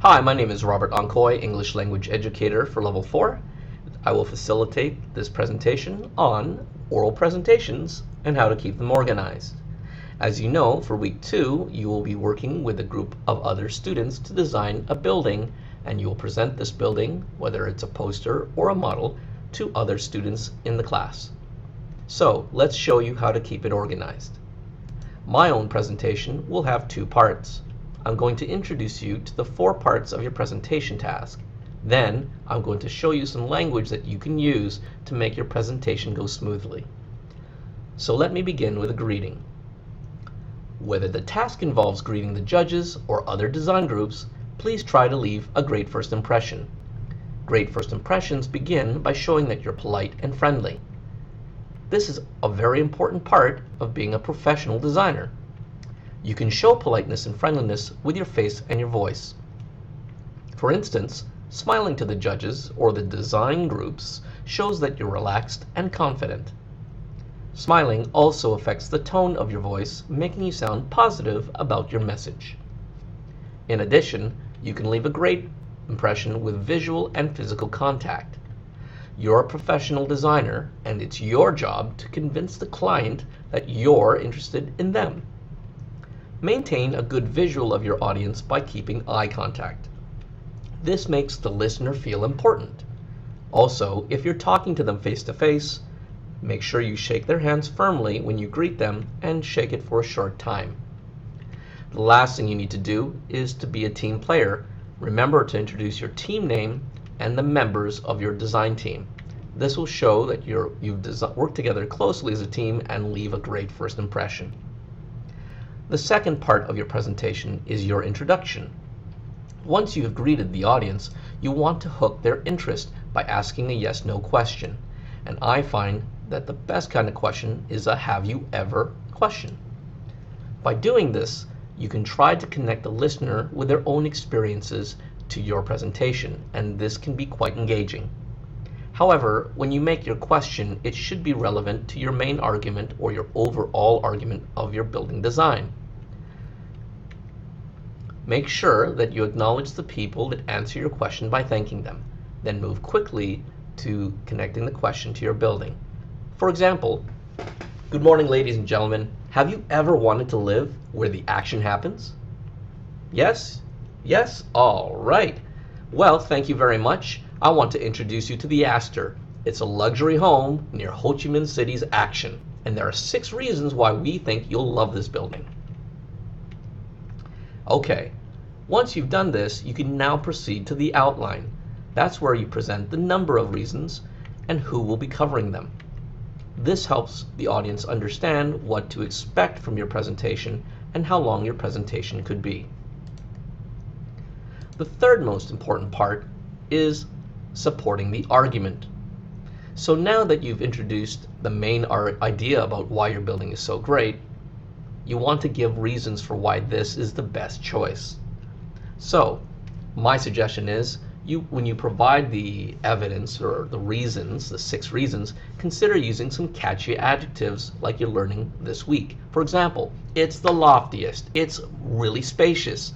Hi, my name is Robert Onkoy, English Language Educator for Level 4. I will facilitate this presentation on oral presentations and how to keep them organized. As you know, for week 2, you will be working with a group of other students to design a building, and you will present this building, whether it's a poster or a model, to other students in the class. So let's show you how to keep it organized. My own presentation will have 2 parts. I'm going to introduce you to the 4 parts of your presentation task. Then I'm going to show you some language that you can use to make your presentation go smoothly. So let me begin with a greeting. Whether the task involves greeting the judges or other design groups, please try to leave a great first impression. Great first impressions begin by showing that you're polite and friendly. This is a very important part of being a professional designer. You can show politeness and friendliness with your face and your voice. For instance, smiling to the judges or the design groups shows that you're relaxed and confident. Smiling also affects the tone of your voice, making you sound positive about your message. In addition, you can leave a great impression with visual and physical contact. You're a professional designer, and it's your job to convince the client that you're interested in them. Maintain a good visual of your audience by keeping eye contact. This makes the listener feel important. Also, if you're talking to them face to face, make sure you shake their hands firmly when you greet them and shake it for a short time. The last thing you need to do is to be a team player. Remember to introduce your team name and the members of your design team. This will show that you've worked together closely as a team and leave a great first impression. The second part of your presentation is your introduction. Once you have greeted the audience, you want to hook their interest by asking a yes/no question. And I find that the best kind of question is a "have you ever" question. By doing this, you can try to connect the listener with their own experiences to your presentation, and this can be quite engaging. However, when you make your question, it should be relevant to your main argument or your overall argument of your building design. Make sure that you acknowledge the people that answer your question by thanking them. Then move quickly to connecting the question to your building. For example, "Good morning, ladies and gentlemen. Have you ever wanted to live where the action happens?" Yes? Yes? All right. Well, thank you very much. I want to introduce you to the Astor. It's a luxury home near Ho Chi Minh City's Action, and there are 6 reasons why we think you'll love this building. Okay, once you've done this, you can now proceed to the outline. That's where you present the number of reasons and who will be covering them. This helps the audience understand what to expect from your presentation and how long your presentation could be. The third most important part is supporting the argument. So now that you've introduced the main idea about why your building is so great, you want to give reasons for why this is the best choice. So my suggestion is, when you provide the evidence or the reasons, the 6 reasons, consider using some catchy adjectives like you're learning this week. For example, it's the loftiest, it's really spacious.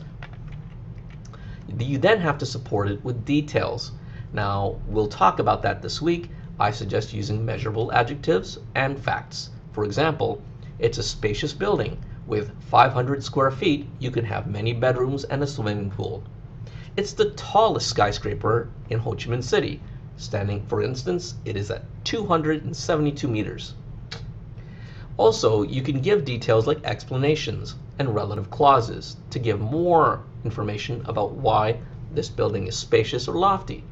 You then have to support it with details. Now, we'll talk about that this week. I suggest using measurable adjectives and facts. For example, it's a spacious building. With 500 square feet, you can have many bedrooms and a swimming pool. It's the tallest skyscraper in Ho Chi Minh City. Standing, for instance, it is at 272 meters. Also, you can give details like explanations and relative clauses to give more information about why this building is spacious or lofty.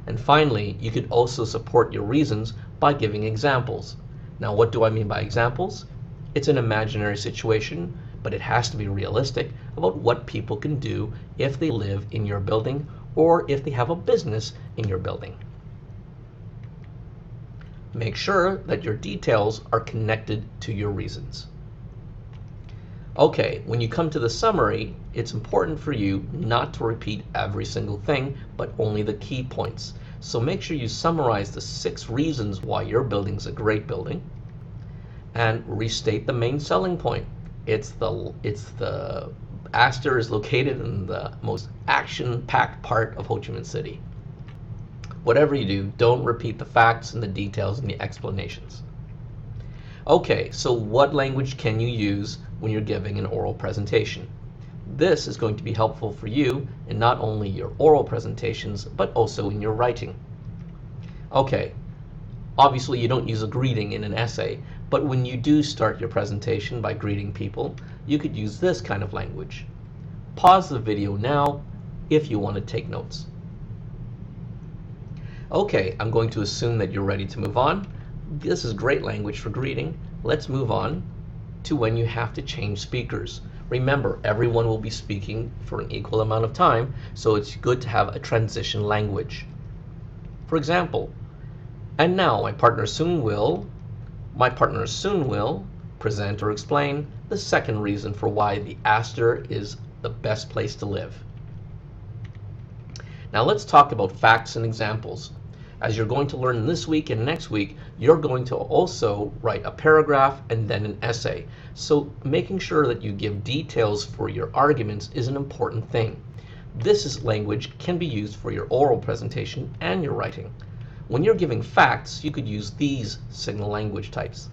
And finally, you could also support your reasons by giving examples. Now, what do I mean by examples? It's an imaginary situation, but it has to be realistic about what people can do if they live in your building or if they have a business in your building. Make sure that your details are connected to your reasons. Okay, when you come to the summary, it's important for you not to repeat every single thing, but only the key points. So make sure you summarize the 6 reasons why your building's a great building, and restate the main selling point. It's the Astor is located in the most action-packed part of Ho Chi Minh City. Whatever you do, don't repeat the facts and the details and the explanations. Okay, so what language can you use when you're giving an oral presentation? This is going to be helpful for you in not only your oral presentations, but also in your writing. Okay, obviously you don't use a greeting in an essay, but when you do start your presentation by greeting people, you could use this kind of language. Pause the video now if you want to take notes. Okay, I'm going to assume that you're ready to move on. This is great language for greeting. Let's move on to when you have to change speakers. Remember, everyone will be speaking for an equal amount of time, so it's good to have a transition language. For example, and now my partner soon will present or explain the second reason for why the Astor is the best place to live. Now let's talk about facts and examples. As you're going to learn this week and next week, you're going to also write a paragraph and then an essay. So making sure that you give details for your arguments is an important thing. This language can be used for your oral presentation and your writing. When you're giving facts, you could use these signal language types.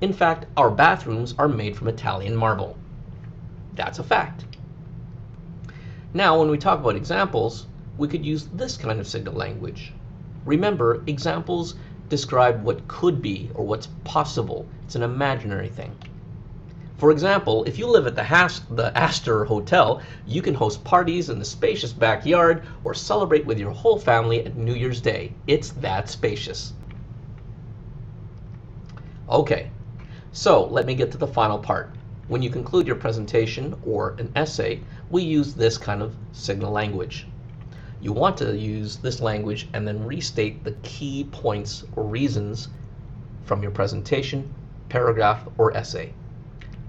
In fact, our bathrooms are made from Italian marble. That's a fact. Now, when we talk about examples, we could use this kind of signal language. Remember, examples describe what could be or what's possible. It's an imaginary thing. For example, if you live at the Astor Hotel, you can host parties in the spacious backyard or celebrate with your whole family at New Year's Day. It's that spacious. Okay, so let me get to the final part. When you conclude your presentation or an essay, we use this kind of signal language. You want to use this language and then restate the key points or reasons from your presentation, paragraph, or essay.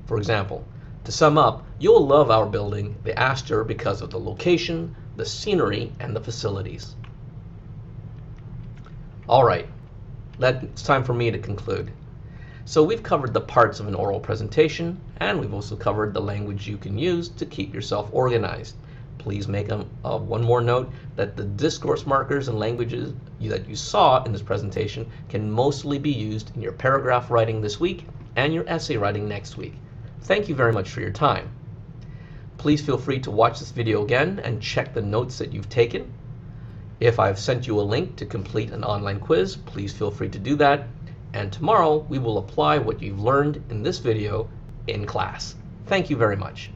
For example, to sum up, you'll love our building, the Astor, because of the location, the scenery, and the facilities. All right, it's time for me to conclude. So we've covered the parts of an oral presentation, and we've also covered the language you can use to keep yourself organized. Please make one more note that the discourse markers and languages that you saw in this presentation can mostly be used in your paragraph writing this week and your essay writing next week. Thank you very much for your time. Please feel free to watch this video again and check the notes that you've taken. If I've sent you a link to complete an online quiz, please feel free to do that. And tomorrow we will apply what you've learned in this video in class. Thank you very much.